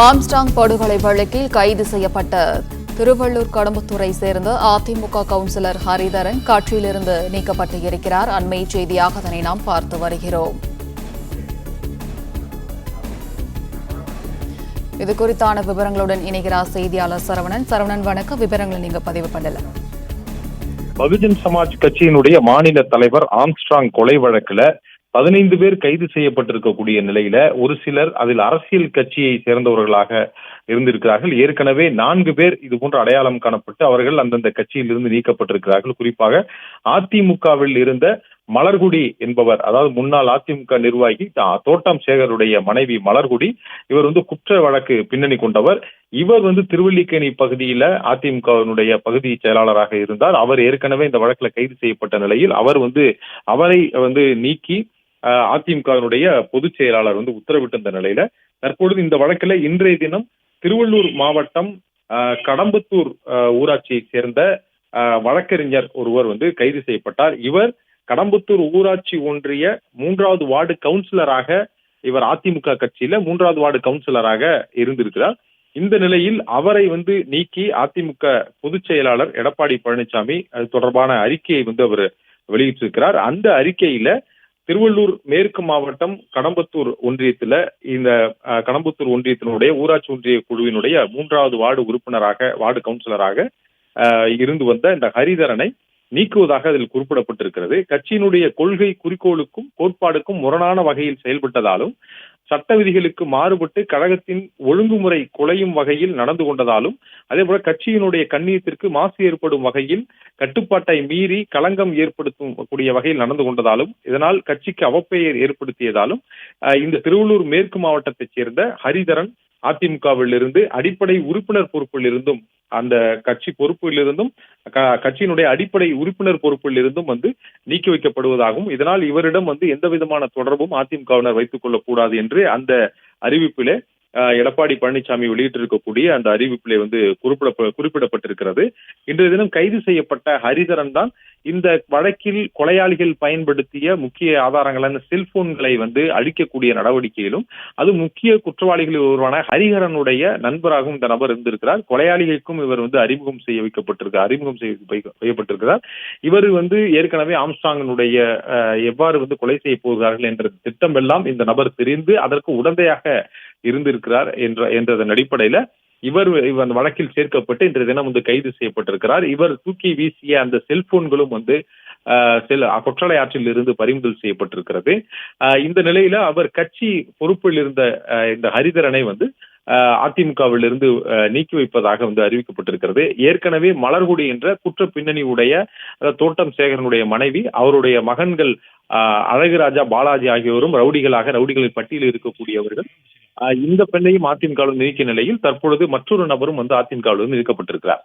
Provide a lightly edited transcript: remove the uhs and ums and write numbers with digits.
Armstrong படுகொலை வழக்கில் கைது செய்யப்பட்ட திருவள்ளூர் கடம்பத்தூரை சேர்ந்த அதிமுக கவுன்சிலர் ஹரிதரன் கட்சியிலிருந்து நீக்கப்பட்டு இருக்கிறார். அண்மை செய்தியாக அதனை நாம் பார்த்து வருகிறோம். இது குறித்தான விவரங்களுடன் இணைகிறார் செய்தியாளர் சரவணன். சரவணன், வணக்கம். விவரங்களை நீங்க பதிவு பண்ணலாம். பகுஜன் சமாஜ் கட்சியினுடைய மாநில தலைவர் ஆம்ஸ்ட்ராங் கொலை வழக்குல 15 பேர் கைது செய்யப்பட்டிருக்கக்கூடிய நிலையில ஒரு சிலர் அதில் அரசியல் கட்சியை சேர்ந்தவர்களாக இருந்திருக்கிறார்கள். ஏற்கனவே 4 பேர் இது போன்ற அடையாளம் காணப்பட்டு அவர்கள் அந்தந்த கட்சியில் இருந்து நீக்கப்பட்டிருக்கிறார்கள். குறிப்பாக அதிமுகவில் இருந்த மலர்குடி என்பவர், அதாவது முன்னாள் அதிமுக நிர்வாகி தோட்டம் சேகருடைய மனைவி மலர்குடி, இவர் குற்ற வழக்கு பின்னணி கொண்டவர். இவர் திருவல்லிக்கேணி பகுதியில அதிமுகவினுடைய பகுதி செயலாளராக இருந்தார். அவர் ஏற்கனவே இந்த வழக்குல கைது செய்யப்பட்ட நிலையில் அவரை நீக்கி அதிமுகவினுடைய பொதுச் செயலாளர் உத்தரவிட்டிருந்த நிலையில தற்பொழுது இந்த வழக்குல இன்றைய தினம் திருவள்ளூர் மாவட்டம் கடம்பத்தூர் ஊராட்சியை சேர்ந்த வழக்கறிஞர் ஒருவர் கைது செய்யப்பட்டார். இவர் கடம்பத்தூர் ஊராட்சி ஒன்றிய 3வது வார்டு கவுன்சிலராக, இவர் அதிமுக கட்சியில 3வது வார்டு கவுன்சிலராக இருந்திருக்கிறார். இந்த நிலையில் அவரை நீக்கி அதிமுக பொதுச் செயலாளர் எடப்பாடி பழனிசாமி அது தொடர்பான அறிக்கையை அவர் வெளியிட்டிருக்கிறார். அந்த அறிக்கையில திருவள்ளூர் மேற்கு மாவட்டம் கடம்பத்தூர் ஒன்றியத்துல இந்த கடம்பத்தூர் ஒன்றியத்தினுடைய ஊராட்சி ஒன்றிய குழுவினுடைய 3வது வார்டு உறுப்பினராக, வார்டு கவுன்சிலராக இருந்து வந்த இந்த ஹரிதரனை நீக்குவதாக அதில் குறிப்பிடப்பட்டிருக்கிறது. கட்சியினுடைய கொள்கை குறிக்கோளுக்கும் கோட்பாடுக்கும் முரணான வகையில் செயல்பட்டதாலும், சட்ட விதிகளுக்கு மாறுபட்டு கழகத்தின் ஒழுங்குமுறை குலையும் வகையில் நடந்து கொண்டதாலும், அதே போல கட்சியினுடைய கண்ணியத்திற்கு மாசு ஏற்படும் வகையில் கட்டுப்பாட்டை மீறி களங்கம் ஏற்படுத்தும் கூடிய வகையில் நடந்து கொண்டதாலும், இதனால் கட்சிக்கு அவப்பெயர் ஏற்படுத்தியதாலும் இந்த திருவள்ளூர் மேற்கு மாவட்டத்தைச் சேர்ந்த ஹரிதரன் அதிமுகவில் இருந்து அடிப்படை உறுப்பினர் பொறுப்பில் இருந்தும், அந்த கட்சி பொறுப்பில் இருந்தும், கட்சியினுடைய அடிப்படை உறுப்பினர் பொறுப்பில் இருந்தும் நீக்கி வைக்கப்படுவதாகவும், இதனால் இவரிடம் எந்த விதமான தொடர்பும் அதிமுகவினர் வைத்துக் கொள்ளக்கூடாது என்று அந்த அறிவிப்பிலே எடப்பாடி பழனிசாமி வெளியிட்டிருக்கக்கூடிய அந்த அறிவிப்பிலே குறிப்பிடப்பட்டிருக்கிறது. இன்றைய தினம் கைது செய்யப்பட்ட ஹரிதரன் தான் இந்த வழக்கில் கொலையாளிகள் பயன்படுத்திய முக்கிய ஆதாரங்களான செல்போன்களை அழிக்கக்கூடிய நடவடிக்கையிலும், அது முக்கிய குற்றவாளிகளில் ஒருவரான ஹரிஹரனுடைய நண்பராகவும் இந்த நபர் இருந்திருக்கிறார். கொலையாளிகளுக்கும் இவர் அறிமுகம் செய்யப்பட்டிருக்கிறார். இவர் ஏற்கனவே ஆம்ஸ்ட்ராங்கினுடைய எவ்வாறு கொலை செய்ய போகிறார்கள் என்ற திட்டம் எல்லாம் இந்த நபர் தெரிந்து அதற்கு உடந்தையாக இருந்திருக்கிறார் என்றதன் அடிப்படையில இவர் அந்த வழக்கில் சேர்க்கப்பட்டு இன்றைய தினம் கைது செய்யப்பட்டிருக்கிறார். இவர் தூக்கி வீசிய அந்த செல்போன்களும் கொற்றலை ஆற்றில் இருந்து பறிமுதல் செய்யப்பட்டிருக்கிறது. இந்த நிலையில அவர் கட்சி பொறுப்பில் இருந்த இந்த ஹரிதரனை அதிமுகவில் இருந்து நீக்கி வைப்பதாக அறிவிக்கப்பட்டிருக்கிறது. ஏற்கனவே மலர்குடி என்ற குற்ற பின்னணி உடைய தோட்டம் சேகரனுடைய மனைவி, அவருடைய மகன்கள் அழகுராஜா, பாலாஜி ஆகியோரும் ரவுடிகளின் பட்டியலில் இருக்கக்கூடியவர்கள். இந்த பெண்ணையும் அதிமுகவில் நீக்கிய நிலையில் தற்பொழுது மற்றொரு நபரும் அதிமுகவில் நீக்கப்பட்டிருக்கிறார்.